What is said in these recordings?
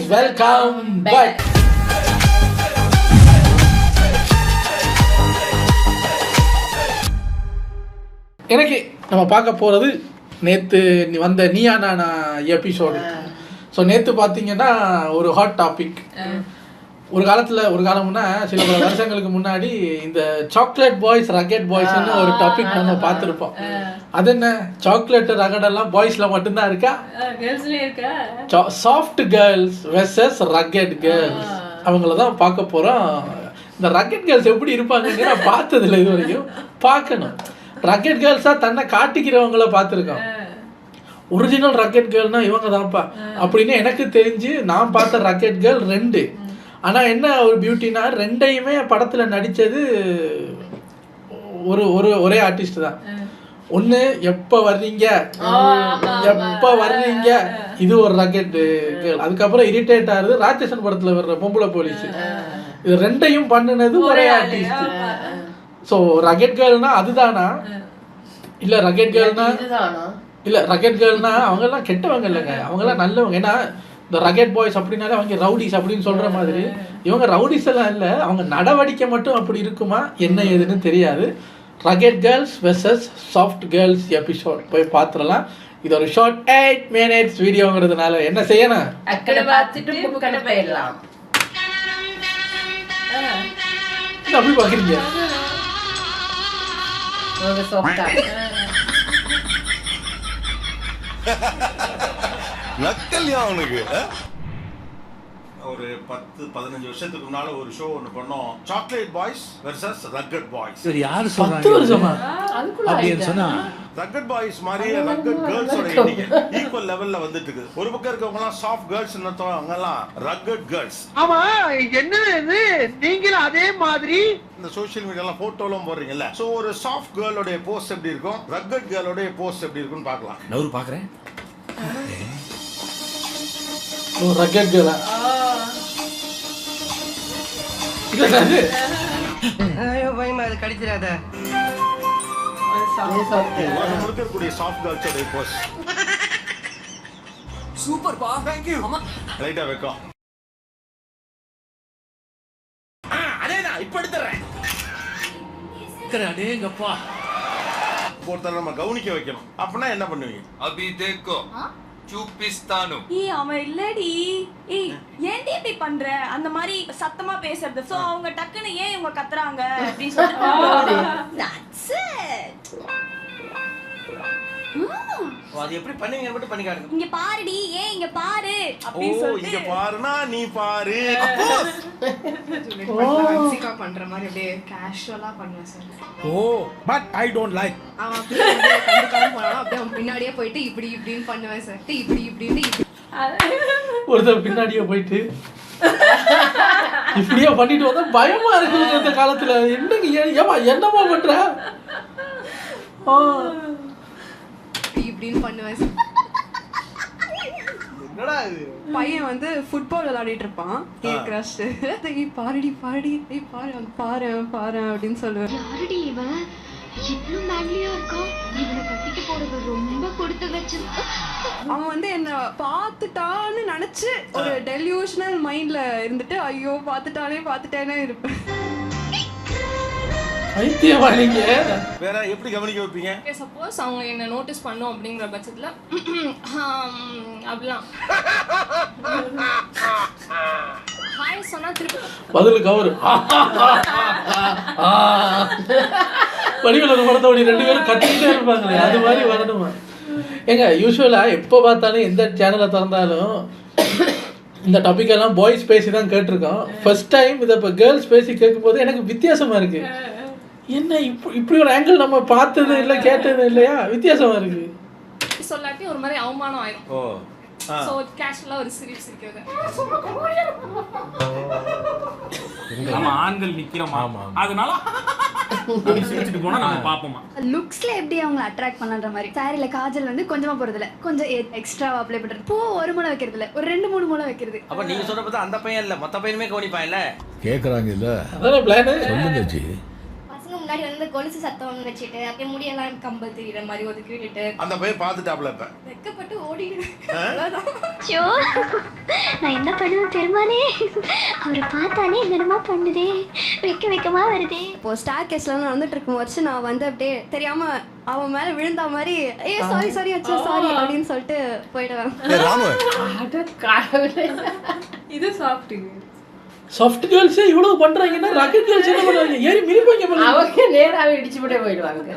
guys, welcome back. இன்னைக்கு நம்ம பார்க்க போகிறது நேற்று வந்த நீயா நானா எபிசோடு. ஸோ நேற்று பார்த்தீங்கன்னா ஒரு ஹாட் டாபிக். ஒரு காலம்னா சில பல வருஷங்களுக்கு முன்னாடி இந்த சாக்லேட் பாய்ஸ் ரக்கெட் பாய்ஸ்ன்னு ஒரு டாபிக் நம்ம பார்த்துருப்போம். அது என்ன, சாக்லேட் ரகடெல்லாம் பாய்ஸ்ல மட்டும்தான் இருக்கா? சாஃப்ட் கேர்ள்ஸ் வெர்சஸ் ரக்கெட் கேர்ள்ஸ் அவங்கள தான் பார்க்க போகிறோம். இந்த ரக்கெட் கேர்ள்ஸ் எப்படி இருப்பாங்கன்னு நான் பார்த்ததில்ல இது வரைக்கும், பார்க்கணும். ரக்கெட் கேர்ள்ஸாக தன்னை காட்டிக்கிறவங்கள பார்த்துருக்கோம். ஒரிஜினல் ரக்கெட் கேர்ள்னா இவங்க தான்ப்பா அப்படின்னு எனக்கு தெரிஞ்சு நான் பார்த்த ரக்கெட் கேர்ள் 2. ஆனால் என்ன ஒரு பியூட்டினா, ரெண்டையுமே படத்தில் நடித்தது ஒரே ஆர்டிஸ்ட் தான். ஒன்று எப்போ வர்றீங்க இது ஒரு ரக்கெட் கேர்ள். அதுக்கப்புறம் இரிட்டேட் ஆகுது ராட்சசன் படத்தில் வர்ற பொம்பளை போலீஸ். இது ரெண்டையும் பண்ணினது ஒரே ஆர்டிஸ்ட். ஸோ ரக்கெட் கேர்ள்னா அதுதானா? இல்லை ரக்கெட் கேர்ள்னா அவங்கெல்லாம் கெட்டவங்க இல்லைங்க, அவங்கெல்லாம் நல்லவங்க. ஏன்னா இந்த ரக்கெட் பாய்ஸ் அப்படின்னாலே அவங்க ரவுடிஸ் அப்படின்னு சொல்கிற மாதிரி இவங்க ரவுடிஸ் எல்லாம் இல்லை, அவங்க நடவடிக்கை மட்டும் அப்படி இருக்குமா என்ன ஏதுன்னு தெரியாது. Rugged girls versus soft girls episode போய் பார்த்துடலாம். இது ஒரு ஷார்ட் 8 minutes வீடியோங்கிறதுனால என்ன செய்யணும், அப்படி பார்க்குறீங்க. நக்கல்யா அவனுக்கு ஒரு 10-15 வருஷத்துக்கு முன்னால ஒரு ஷோ ஒன்று பண்ணோம், சாக்லேட் பாய்ஸ் வெர்சஸ் ரக்கெட் பாய்ஸ். யாரு 10 வருஷமா அப்படின்னு சொன்னா ரக்கெட் பாய்ஸ் மாதிரி ரக்கெட் கேர்ள்ஸோட எண்ணிக்கை ஈக்குவல் லெவல்ல வந்துட்டு இருக்கு. ஒரு பக்கம் இருக்கவங்க எல்லாம் சாஃப்ட் கேர்ள்ஸ், அவங்க எல்லாம் ரக்கெட் கேர்ள்ஸ். ஆமா, என்ன இது நீங்களும் அதே மாதிரி இந்த சோஷியல் மீடியால போட்டோலாம் போடுறீங்கல்ல, சோ ஒரு சாஃப்ட் கேர்ளோட போஸ்ட் எப்படி இருக்கும், ரக்கெட் கேர்ளோட போஸ்ட் எப்படி இருக்கும்னு பார்க்கலாம். நான் பாக்குறேன். ரக்கெட் கேர்ளா ஐயோ பயமா, அது கடிச்சிராத. முழுக்கக்கூடிய சாஃப்ட் கேர்ள்ஸோட போஸ்ட் சூப்பர் பா, थैंक यू. ரைட்டா வெக்கம். அதேதான் இப்ப எடுத்துறேன். அடேங்கப்பா, ஒருத்தர் நம்ம கவனிக்க வைக்கணும். அப்படின்னா என்ன பண்ணுவீங்க? அபி தேக்கோ சூப்பிஸ்தானு. அவன் இல்லடி, ஏன்டி இப்படி பண்ற அந்த மாதிரி சத்தமா பேசுறது. சோ அவங்க டக்குன்னு ஏன் இவங்க கத்துறாங்க அப்படின்னு சொல்லிட்டு that's it. அது எப்படி பண்ணுவீங்க மட்டும் பண்ணி காட்டுங்க. இங்க பாருடி, ஏன் இங்க பாரு அப்படின்னு சொல்லிட்டு. இங்க பாருனா நீ பாரு. மேக்ஸிகா பண்ற மாதிரி அப்படியே கேஷுவலா பண்ணுவேன் sir. But I don't like. அவன் அப்படியே கண்டுக்காம போனாலும் அப்படியே அவன் பின்னாடியே போயிட்டு இப்படி இப்படின்னு பண்ணுவேன் சார். இப்படி ஒருத்தர் பின்னாடியே போயிட்டு இப்படியே பண்ணிட்டு வந்தா பயமா இருக்குது இந்த காலத்துல. என்னங்க என்னமா பண்ற இப்படின்னு பண்ணுவேன் சார். என்னடா இது? பையன் வந்து ஃபுட்பால் விளையாடிட்டு இருப்பான், என் கிரஷ். பாருடி பாரு அங்க பாரு அப்படின்னு சொல்லுவேன். யாருடி இவன் இவ்ளோ மேன்லியா இருக்கான், இவனை கட்டிக்க போறது ரொம்ப கொடுத்து வச்சு. அவன் வந்து என்ன பார்த்துட்டான்னு நினைச்சு ஒரு டெலியூஷனல் மைண்ட்ல இருந்துட்டு ஐயோ பார்த்துட்டானே இருப்பேன். ஐத்தியமா நீங்க? வேற எப்படி கவனிக்க வைப்பீங்க? சப்போஸ் அவங்க என்ன நோட்டீஸ் பண்ணும் அப்படிங்கிற பட்சத்துல அப்படிலாம் ஹாய் சொன்னா திருப்பி பதிலுக்கு அவரு வடிவில் படத்தோட 2 பேரும் கத்திக்கிட்டே இருப்பாங்களே, அது மாதிரி வரணுமா? ஏங்க யூஸ்வலாக எப்போ பார்த்தாலும் எந்த சேனலை திறந்தாலும் இந்த டாபிக்கெல்லாம் பாய்ஸ் பேசி தான் கேட்டிருக்கோம். ஃபர்ஸ்ட் டைம் இதை இப்போ கேர்ள்ஸ் பேசி கேட்கும்போது எனக்கு வித்தியாசமாக இருக்குது. என்ன இப்படி ஒரு ஆங்கிள் நம்ம பார்த்தது இல்லை, கேட்டது இல்லையா? வித்தியாசமாக இருக்குது. சொல்லாட்டி ஒரு மாதிரி அவமானம் ஆயிடும். ஓ சோ கேஷுவலா ஒரு சிரிக்கிறது. நம்ம ஆண்கள் நிக்கிறோம், அதனால சிரிச்சிட்டு போனா நம்ம பாப்போமா. லுக்ஸ்ல எப்படி அவங்களை அட்ராக்ட் பண்ணன்ற மாதிரி சாரில காஜல் வந்து கொஞ்சமா போறதுல கொஞ்சம் எக்ஸ்ட்ராவா அப்ளை பண்றது, பூ 1 முளை வைக்கிறதுல ஒரு 2-3 முளை வைக்கிறது. அப்ப நீங்க சொல்ற பார்த்தா அந்த பையன் இல்ல, மொத்த பையனுமே கவனிப்பான் இல்ல. கேக்குறாங்க இல்ல, அதானே பிளான். சொல்லுங்க ஜி. பசங்க முன்னாடி வந்து கொலுசு சத்தம் வச்சுட்டு அப்படியே முடியெல்லாம் கம்பல் தெரியுற மாதிரி ஒதுக்கி விட்டுட்டு அந்த பையன் பார்த்துட்டாப்ல இப்ப வெக்கப்பட்டு ஓடிடுவேன். நான் என்ன பண்ணுவேன் பெருமானே, அவரை பார்த்தானே என்னமா பண்ணுதே, வெக்கமா வருதே. இப்போ ஸ்டார் கேஸ்லாம் நடந்துட்டு இருக்கும் வச்சு நான் வந்து அப்படியே தெரியாம அவன் மேல விழுந்த மாதிரி சாரி அச்சா சாரி அப்படின்னு சொல்லிட்டு போயிடுவேன். இது சாப்பிட்டு சாஃப்ட் கேர்ள்ஸே இவ்வளவு பண்றாங்கன்னா ரக்கெட் கேர்ள்ஸ் என்ன பண்ணுவாங்க? ஏறி மிதிப்பாங்க பாருங்க. அவங்க நேராவே இடிச்சு போட்டே போயிடுவாங்க.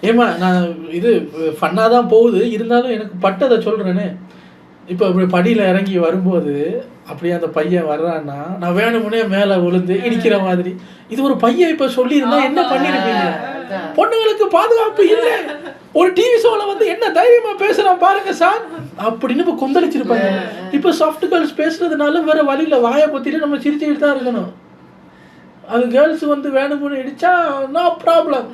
ஏமா நான் இது ஃபன்னா தான் போகுது, இருந்தாலும் எனக்கு பட்டதை சொல்றேனே. இப்போ இப்படி படியில் இறங்கி வரும்போது அப்படியே அந்த பையன் வர்றான்னா நான் வேணுமுன்னே மேலே விழுந்து இடிக்கிற மாதிரி. இது ஒரு பையன் இப்போ சொல்லியிருந்தா என்ன பண்ணியிருப்பீங்க? பொண்ணுங்களுக்கு பாதுகாப்பு இல்லை, ஒரு டிவி ஷோவில் வந்து என்ன தைரியமா பேசுறான் பாருங்க சார் அப்படின்னு இப்போ கொந்தளிச்சிருப்பாங்க. இப்போ சாஃப்ட் கேர்ள்ஸ் பேசுறதுனால வேற வழியில் வாயை பற்றிட்டு நம்ம சிரிச்சுக்கிட்டு தான் இருக்கணும். அது கேர்ள்ஸ் வந்து வேணுமுன்னு இடிச்சா நோ ப்ராப்ளம்.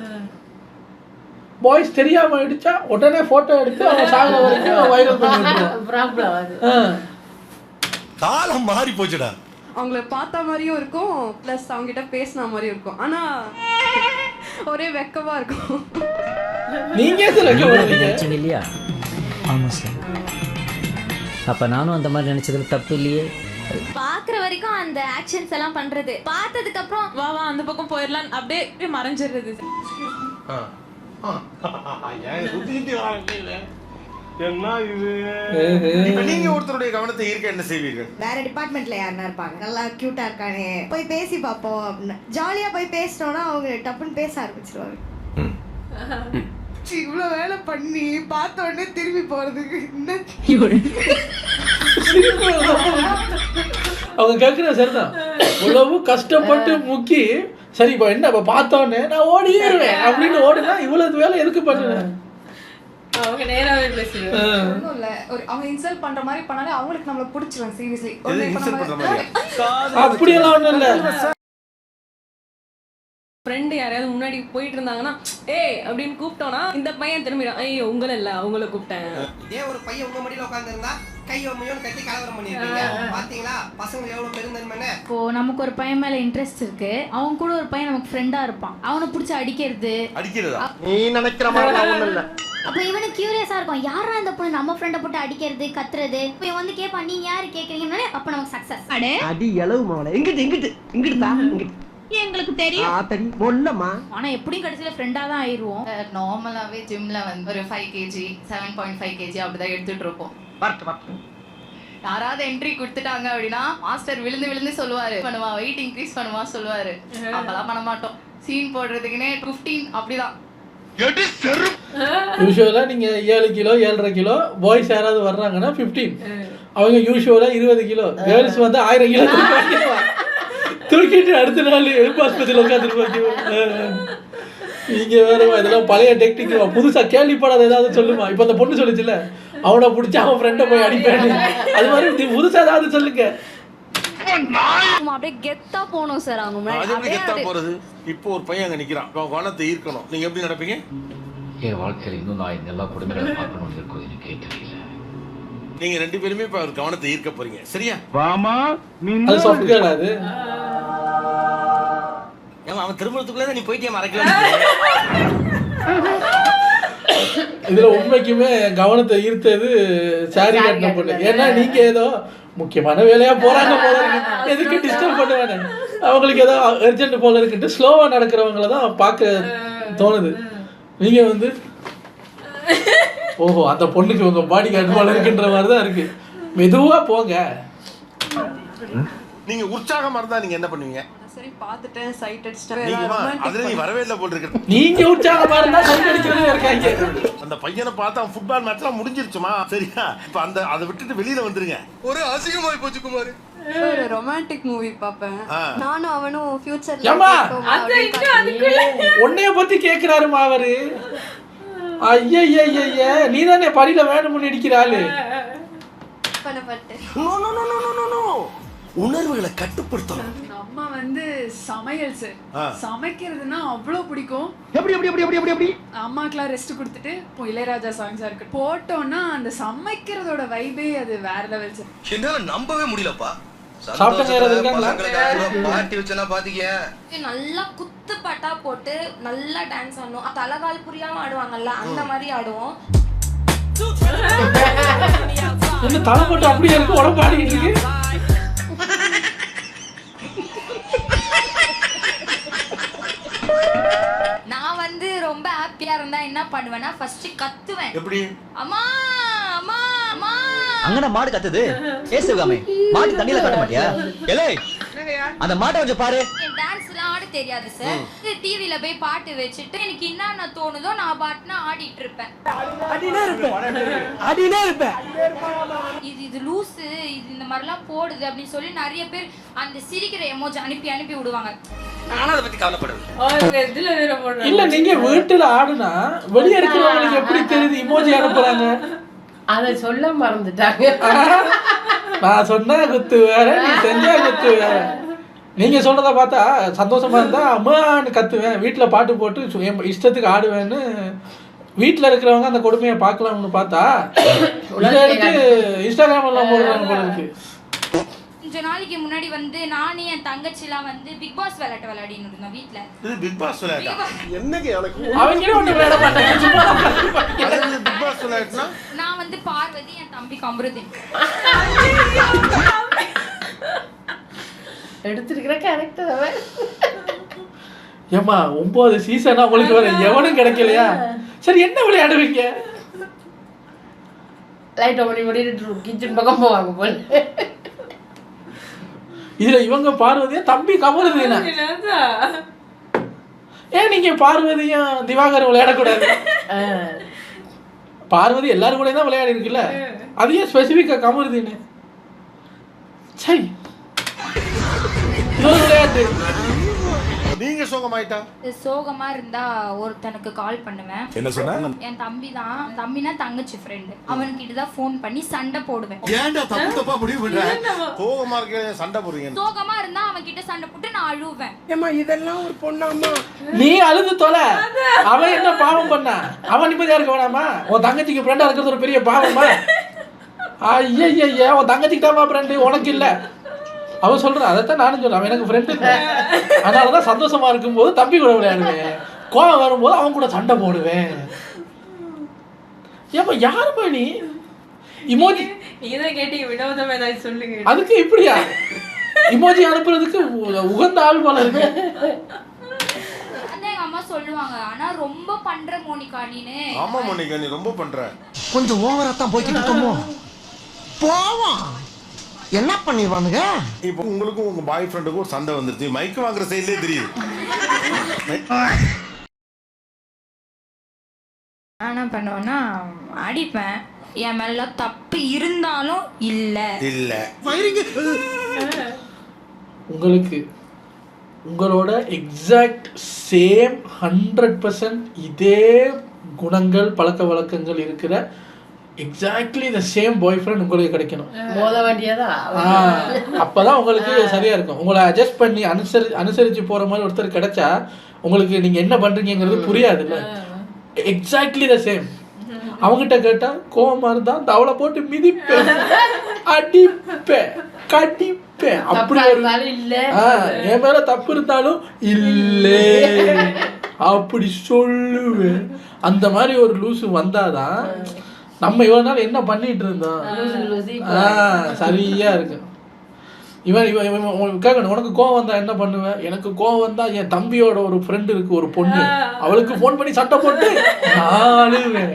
பாய்ஸ் தெரியாம இடிச்சா உடனே போட்டோ எடுத்து அவன் சாகிற வரைக்கும் வைரல் பண்ணிடுவான். காலம் மாறி போச்சுடா. அவங்கள பார்த்த மாதிரியும் இருக்கும், ப்ளஸ் அவங்க கிட்ட பேசின மாதிரியும் இருக்கும். ஆனா ஒரே வெக்கமா இருக்கும். நீங்க இல்லையா? ஆமா சார். அப்ப நானும் அந்த மாதிரி நினைச்சதுல தப்பு இல்லையே. பாக்குற வரைக்கும் அந்த ஆக்ஷன்ஸ் எல்லாம் பண்றது, பார்த்ததுக்கு அப்புறம் வா அந்த பக்கம் போயிடலாம் அப்படியே மறைஞ்சிடுறது. என்ன இது? இப்ப நீங்க ஒருத்தருடைய கவனத்தை ஈர்க்க என்ன செய்வீர்கள்? வேற டிபார்ட்மெண்ட்ல யாருன்னா இருப்பாங்க, நல்லா கியூட்டா இருக்கானே போய் பேசி பார்ப்போம் அப்படின்னு ஜாலியா போய் பேசிட்டோம்னா அவங்க டப்புன்னு பேச ஆரம்பிச்சிருவாங்க. இவ்வளவு வேலை பண்ணி பார்த்த உடனே திரும்பி போறதுக்கு அவங்க கேட்குற சரிதான். இவ்வளவு கஷ்டப்பட்டு முக்கி சரி இப்போ என்ன இப்போ பார்த்தோன்னே நான் ஓடிடுவேன் அப்படின்னு ஓடுனா இவ்வளவு வேலை எதுக்கு பண்ணுவேன்? அவங்க நேராவே பேசுறாங்க. இல்ல ஒரு அவங்க இன்சல்ட் பண்ற மாதிரி பண்ணாலே அவங்களுக்கு நம்மள பிடிச்சிரும் சீரியஸ்லி. அப்படியெல்லாம் ஒண்ணும் இல்ல. ஃப்ரெண்ட் யாரையாவது முன்னாடி போயிட்டு இருந்தாங்கன்னா ஏய் அப்படின்னு கூப்பிட்டோம்னா இந்த பையன் திரும்பிடும், ஐயோ உங்களை இல்ல அவங்கள கூப்பிட்டேன். இதே ஒரு பையன் உங்க மடியில உட்கார்ந்திருந்தா கையோமையோன்னு கட்டி கலவரம் பண்ணிருக்கீங்க. பாத்தீங்களா பசங்க எவ்வளவு பெருந்தன்மைன்னு. இப்போ நமக்கு ஒரு பையன் மேல இன்ட்ரெஸ்ட் இருக்கு, அவன் கூட ஒரு பையன் நமக்கு ஃப்ரெண்டா இருப்பான், அவனை பிடிச்சி அடிக்கிறதா? நீ நினைக்கிற மாதிரி ஒண்ணும் இல்ல. அப்ப இவனுக்கு கியூரியஸா இருக்கும், யாரா இந்த பொண்ணு நம்ம ஃப்ரெண்ட போட்டு அடிக்கிறது கத்துறது. இப்போ இவன் வந்து கேட்பான் நீங்க யாரு கேக்குறீங்கன்னு, அப்ப நமக்கு சக்சஸ். அடி எளவு மவளை இங்கிட்டு எங்களுக்கு தெரியும் தெரியும் பொல்லம்மா. ஆனா எப்படியும் கடைசியில ஃப்ரெண்டா தான் ஆயிருவோம். நார்மலாவே ஜிம்ல வந்து ஒரு 5 kg 7.5 kg அப்படிதான் எடுத்துட்டு இருப்போம். யாராவது என்ட்ரி கொடுத்துட்டாங்க அப்படின்னா மாஸ்டர் விழுந்து விழுந்து சொல்லுவாரு பண்ணுவா, வெயிட் இன்க்ரீஸ் பண்ணுவா சொல்லுவாரு. அப்பெல்லாம் பண்ண மாட்டோம், சீன் போடுறதுக்குன்னே 15 அப்படிதான். யூஸ்வலா நீங்க 7 கிலோ 7.5 கிலோ, பாய்ஸ் யாராவது வர்றாங்கன்னா 15, அவங்க யூஸ்வலா 20 கிலோ, கேர்ள்ஸ் வந்து 1000 கிலோ தூக்கிட்டு அடுத்த நாள் எலும்பு ஆஸ்பத்திரியில் உட்காந்துருப்பாங்க. நீங்க வேற இதெல்லாம் பழைய டெக்னிக், புதுசா கேள்விப்படாத ஏதாவது சொல்லுமா? இப்ப அந்த பொண்ணு சொல்லுச்சுல அவனை பிடிச்சி அவன் ஃப்ரெண்டை போய் அடிப்பேன், அது மாதிரி புதுசா ஏதாவது சொல்லுங்க. அப்படியே கெத்தா போணும் சார் அவங்க அது எப்படி கெத்தா போறது? இப்போ ஒரு பையன் அங்க நிக்கிறான், அவன் கவனத்தை ஈர்க்கணும், நீங்க எப்படி நடப்பீங்க? என் வாழ்க்கையில் இன்னும் நான் இந்த எல்லா கொடுமைகளை பார்க்கணும்னு இருக்கும் எனக்கு தெரியல. நீங்க 2 பேருமே இப்ப அவர் கவனத்தை ஈர்க்க போறீங்க, சரியா? வாமா அது சாஃப்ட் கேர்ள். அது அவன் திருமணத்துக்குள்ள நீ போயிட்டே மறக்கல. இதுல உண்மைக்குமே கவனத்தை ஈர்த்தது சாரி கட்டின பொண்ணு. ஏன்னா நீங்க ஏதோ முக்கியமான வேலையா போறாங்க போல இருக்கு, எதுக்கு டிஸ்டர்ப் பண்ணுவானே, அவங்களுக்கு ஏதோ அர்ஜென்ட் போல இருக்குன்ட்டு ஸ்லோவா நடக்கிறவங்கள தான் பார்க்க தோணுது. நீங்க வந்து ஓஹோ அந்த பொண்ணுக்கு உங்க பாடி கார்டு போல இருக்குன்ற மாதிரி தான் இருக்கு, மெதுவா போங்க. நீங்க உற்சாகமா இருந்தா நீங்க என்ன பண்ணுவீங்க? சரி பார்த்துட்டேன் சைட் அடிச்சிட்டேன், அதுல நீ வரவே இல்ல போல இருக்கு. நீங்க உற்சாகமா இருந்தா சைட் அடிக்கிறதே இருக்காங்க. அந்த பையனை பார்த்தா அவன் ஃபுட்பால் மேட்ச்லாம் முடிஞ்சிருச்சுமா, சரியா? இப்ப அந்த அதை விட்டுட்டு வெளியில வந்துருங்க. ஒரு அசிங்கமாய் போச்சு குமார். ஒரு ரொமான்டிக் மூவி பாப்பேன், நானும் அவனும் ஃபியூச்சர்ல. ஏமா உன்னைய பத்தி கேக்குறாருமா அவரு? ஐயய்யய்ய நீ தானே படியில வேணும்னு அடிக்கிறாளு. உணர்வுகளை கட்டுப்படுத்தணும். நம்ம வந்து சமையல் சார், சமைக்கிறதுனா அவ்வளவு பிடிக்கும். எப்படி அம்மாக்கெல்லாம் ரெஸ்ட் கொடுத்துட்டு இளையராஜா சாங்ஸா இருக்கு போட்டோம்னா அந்த சமைக்கிறதோட வைபே அது வேற லெவல் சார். என்னால நம்பவே முடியலப்பா. சாப்பிட்ட நேரம் இருக்காங்களா? பார்ட்டி வச்சனா பாத்தீங்க, நல்லா குத்து பாட்டா போட்டு நல்லா டான்ஸ் ஆடணும். தலகால் புரியாம ஆடுவாங்கல்ல அந்த மாதிரி ஆடுவோம். என்ன தலை மட்டும் அப்படியே இருக்கு, உடம்பு ஆடிக்கிட்டு இருக்கு. நான் வந்து ரொம்ப ஹாப்பியா இருந்தா என்ன பண்ணுவேன்னா ஃபர்ஸ்ட் கத்துவேன். எப்படி? அம்மா அம்மா அம்மா. அங்கன மாடு கத்துது. ஏசுகாமே மாடு தண்ணில கட்ட மாட்டியா? ஏலே அந்த மாட்டை கொஞ்சம் பாரு. எனக்கு டான்ஸ்லாம் ஆட தெரியாது சார். டிவில போய் பாட்டு வச்சிட்டு எனக்கு என்ன தோணுதோ நான் பாட்டுனா ஆடிட்டு இருப்பேன். இது லூசு, இது இந்த மாதிரிலாம் போடுது அப்படின்னு சொல்லி நிறைய பேர் அந்த சிரிக்கிற எமோஜி அனுப்பி விடுவாங்க. ஆனா அதை பத்தி கவலைப்படுறது இல்ல. நீங்க வீட்டுல ஆடுனா வெளியே இருக்கிறவங்களுக்கு எப்படி தெரியுது இமோஜி அனுப்புறாங்க? அதை சொல்ல மறந்துட்டாங்க. நான் சொன்னா குத்து வேற, நீ செஞ்சா குத்து வேற. நீங்க சொல்றத பார்த்தா சந்தோஷமா இருந்தா அம்மான்னு கத்துவேன், வீட்டுல பாட்டு போட்டு இஷ்டத்துக்கு ஆடுவேன்னு வீட்டுல இருக்கிறவங்க அந்த கொடுமையை பார்க்கலாம்னு பார்த்தா இதை எடுத்து இன்ஸ்டாகிராம் எல்லாம் போடுறாங்க போல இருக்கு. கொஞ்ச நாளைக்கு முன்னாடி வந்து நானே என் தங்கச்சிலாம் வந்து பிக் பாஸ் விளையாட்டு விளையாடின்னு இருந்தோம் வீட்டுல. இது பிக் பாஸ் விளையாட்டா? என்னங்க எனக்கு அவங்க ஒண்ணு விளையாட மாட்டாங்க. பிக் பாஸ் விளையாட்டுனா நான் வந்து பார்வதி, என் தம்பி கமருதீன். எடுத்துருக்கிற கேரக்டர் அவன். ஏமா 9 சீசனா உங்களுக்கு வேற எவனும் கிடைக்கலையா? சரி என்ன விளையாடுவீங்க? லைட் ஓபன் பண்ணி கிச்சன் பக்கம் போவாங்க போல. இதுல இவங்க பார்வதியா தம்பி கமருதீனா? ஏன் நீங்க பார்வதியும் திவாகரும் விளையாடக்கூடாது? பார்வதி எல்லாரும் கூட தான் விளையாடி இருக்குல்ல, அது ஏன் ஸ்பெசிபிக்கா கமருதீனு? சரி விளையாட்டு. நீங்க சோகமாயிட்டா? சோகமா இருந்தா ஒருத்தனுக்கு கால் பண்ணுவேன். என்ன சொன்ன? என் தம்பி தான், தம்பினா தங்கச்சி ஃப்ரெண்ட். அவன்கிட்ட தான் ஃபோன் பண்ணி சண்டை போடுவேன். ஏன்டா தப்பு தப்பா முடிவு பண்ற? சோகமா இருக்க சண்டை போடுறீங்க? சோகமா இருந்தா அவன் கிட்ட சண்டை போட்டு நான் அழுவேன். ஏமா இதெல்லாம் ஒரு பொண்ணாமா? நீ அழுது தொலை. அவன் என்ன பாவம் பண்ணா? அவன் நிம்மதியா இருக்க வேணாமா? உன் தங்கச்சிக்கு ஃப்ரெண்டா இருக்கிறது ஒரு பெரிய பாவமா? ஐயா உன் தங்கச்சிக்கு தான்மா ஃப்ரெண்டு, உனக்கு இல்ல. அவன் சொல்றான், அதைத்தான் நானும் சொல்றேன், அவன் எனக்கு ஃப்ரெண்டு இல்லை. அதனாலதான் சந்தோஷமா இருக்கும்போது தம்பி கூட விளையாடுவேன், கோவம் வரும்போது அவன் கூட சண்டை போடுவேன். ஏப்பா யாருப்பா நீ? இமோஜி நீதான் கேட்டீங்க, வினோதமா ஏதாவது சொல்லுங்க. அதுக்கு இப்படியா இமோஜி அனுப்புறதுக்கு உகந்த ஆள் போல இருக்கு. எங்க அம்மா சொல்லுவாங்க, ஆனா ரொம்ப பண்ற மோனிகா நீனு. ஆமா மோனிகா நீ ரொம்ப பண்ற. கொஞ்சம் ஓவரா தான் போய்கிட்டு இருக்கோமோ? போவோம். என்ன பண்ணிடுவானுங்க? இப்போ உங்களுக்கும் உங்க பாய் ஃப்ரெண்டுக்கும் ஒரு சண்டை வந்துருச்சு, மைக் வாங்குற சைட்லயே தெரியுது. என்ன பண்ணுவேன்னா அடிப்பேன். என் மேல தப்பு இருந்தாலும் இல்ல உங்களுக்கு உங்களோட எக்ஸாக்ட் சேம் 100% இதே குணங்கள் பழக்க வழக்கங்கள் இருக்கிற exactly the same bye friend உங்களுக்கு கிடைக்கணும். மோத வேண்டியதா? அப்பதான் உங்களுக்கு சரியா இருக்கும். உங்களை அட்ஜஸ்ட் பண்ணி அனுசரிச்சு போற மாதிரி ஒருத்தர் கிடைச்சா உங்களுக்கு நீங்க என்ன பண்றீங்கிறது புரியாது இல்ல. Exactly the same. அவங்ககிட்ட கேட்டா கோவமா இருந்தா தவளை போட்டு மிதிப்பேன், அடிப்பேன், கடிப்பேன். அப்படி என் மேல தப்பு இருந்தாலும் இல்லே அப்படி சொல்லுவேன். அந்த மாதிரி ஒரு லூசு வந்தாதான் நம்ம இவ்வளவு நாள் என்ன பண்ணிட்டு இருந்தோம் சரியா இருக்கு. இவன் கேட்கணும், உனக்கு கோவம் வந்தா என்ன பண்ணுவேன்? எனக்கு கோவம் வந்தா என் தம்பியோட ஒரு ஃப்ரெண்ட் இருக்கு, ஒரு பொண்ணு, அவளுக்கு போன் பண்ணி சட்டை போட்டு நானுவேன்.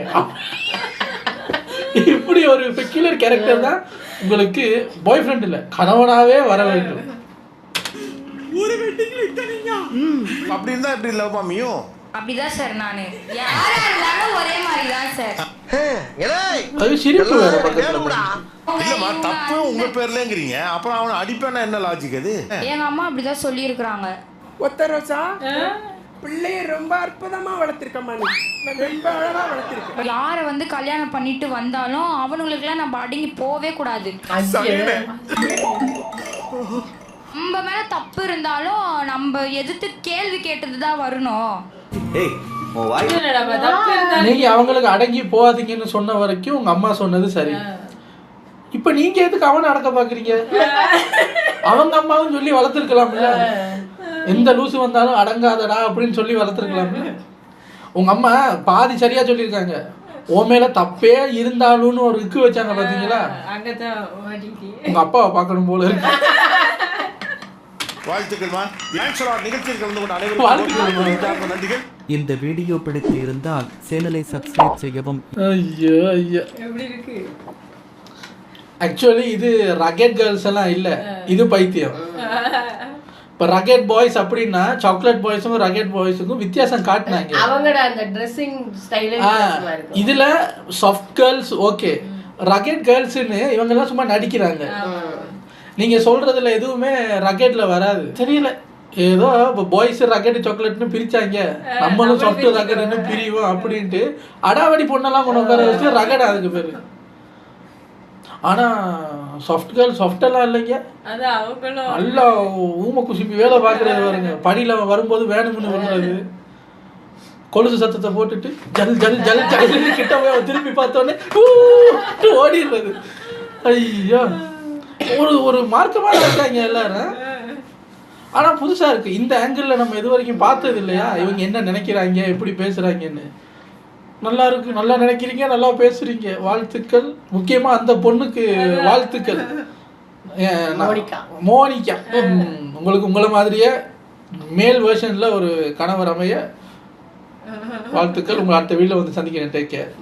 இப்படி ஒரு பெக்யூலர் கேரக்டர் தான் உங்களுக்கு பாய் ஃப்ரெண்ட் இல்ல, கணவனாவே வர வேண்டும். அப்படி இருந்தா எப்படி லவ் பாமியும்? அப்படிதான் சார். நானு யாரா இருந்தாலும் ஒரே மாதிரி தான் சார். அது சிரிப்பு வேற பக்கத்துல. இல்லம்மா தப்பு உங்க பேர்லங்கறீங்க, அப்புறம் அவனை அடிப்பேன்னா என்ன லாஜிக் அது? எங்க அம்மா அப்படிதான் சொல்லி இருக்காங்க. ஒத்த ரோசா பிள்ளைய ரொம்ப அற்புதமா வளர்த்திருக்கம்மா, நீ ரொம்ப அழகா வளர்த்திருக்க. யார வந்து கல்யாணம் பண்ணிட்டு வந்தாலும் அவனுங்களுக்குலாம் நம்ம அடங்கி போவே கூடாது. நம்ம மேல தப்பு இருந்தாலும் நம்ம எதிர்த்து கேள்வி கேட்டதுதான் வரணும். நீங்க அவங்களுக்கு அடங்கி போகாதீங்கன்னு சொன்ன வரைக்கும் உங்க அம்மா சொன்னது சரி. இப்ப நீங்க எதுக்கு அவனை அடக்க பாக்குறீங்க? அவங்க அம்மாவும் சொல்லி வளர்த்துருக்கலாம்ல. எந்த லூசு வந்தாலும் அடங்காதடா அப்படின்னு சொல்லி வளர்த்துருக்கலாம்ல. உங்க அம்மா பாதி சரியா சொல்லியிருக்காங்க. உன் மேல தப்பே இருந்தாலும்னு ஒரு இக்கு வச்சாங்க பாத்தீங்களா? உங்க அப்பாவை பார்க்கணும் போல இருக்கு. வாழ்த்துக்கள்மா. நிகழ்ச்சியில் கலந்து கொண்ட அனைவருக்கும் நன்றிகள். இந்த வீடியோ பிடித்து இருந்தால் சேனலை சப்ஸ்கிரைப் செய்யவும். ஐயோ ஐயா, எப்படி இருக்கு? ஆக்சுவலி இது ரகெட் கேர்ள்ஸ் எல்லாம் இல்ல, இது பைத்தியம். இப்போ ரகெட் பாய்ஸ் அப்படின்னா சாக்லேட் பாய்ஸும் ரகெட் பாய்ஸுக்கும் வித்தியாசம் காட்டினாங்க. அவங்களோட அந்த ட்ரெஸ்ஸிங் ஸ்டைலே இருக்கு. இதுல சாஃப்ட் கேர்ள்ஸ் ஓகே, ரகெட் கேர்ள்ஸ்னு இவங்க எல்லாம் சும்மா நடிக்கிறாங்க. நீங்க சொல்றதுல எதுவுமே ரகெட்ல வராது. தெரியல, ஏதோ பாய்ஸ் ரகெட் சாக்லேட்னு பிரிச்சாங்க, நம்மளும் சாஃப்ட் ரகெட்னு பிரிவோம் அப்படின்ட்டு அடாவடி பொண்ணெல்லாம் கொண்டு உட்கார வச்சு ரகெட் அதுக்கு பேரு. ஆனா சாஃப்ட் கேர்ள் சாஃப்ட் எல்லாம் இல்லைங்க, நல்லா ஊம குசும்பி வேலை பார்க்கறது வருங்க. பணியில வரும்போது வேணும்னு விடுறது, கொலுசு சத்தத்தை போட்டுட்டு ஜல் ஜல் ஜல் ஜல் கிட்ட போய் திரும்பி பார்த்தோன்னே ஓடிடுறது. ஐயோ, ஒரு மார்க்கமாக இருக்காங்க எல்லாரும். ஆனா புதுசா இருக்கு, இந்த ஆங்கிள் நம்ம இது வரைக்கும் பார்த்தது இல்லையா? இவங்க என்ன நினைக்கிறாங்க, எப்படி பேசுறாங்கன்னு. நல்லா இருக்கு, நல்லா நினைக்கிறீங்க, நல்லா பேசுறீங்க, வாழ்த்துக்கள். முக்கியமா அந்த பொண்ணுக்கு வாழ்த்துக்கள், மோனிகா. உங்களுக்கு உங்களை மாதிரியே மேல் வெர்ஷன்ல ஒரு கணவர் அமைய வாழ்த்துக்கள். உங்களை அடுத்த வீட்டில் வந்து சந்திக்கிறேன். Take care.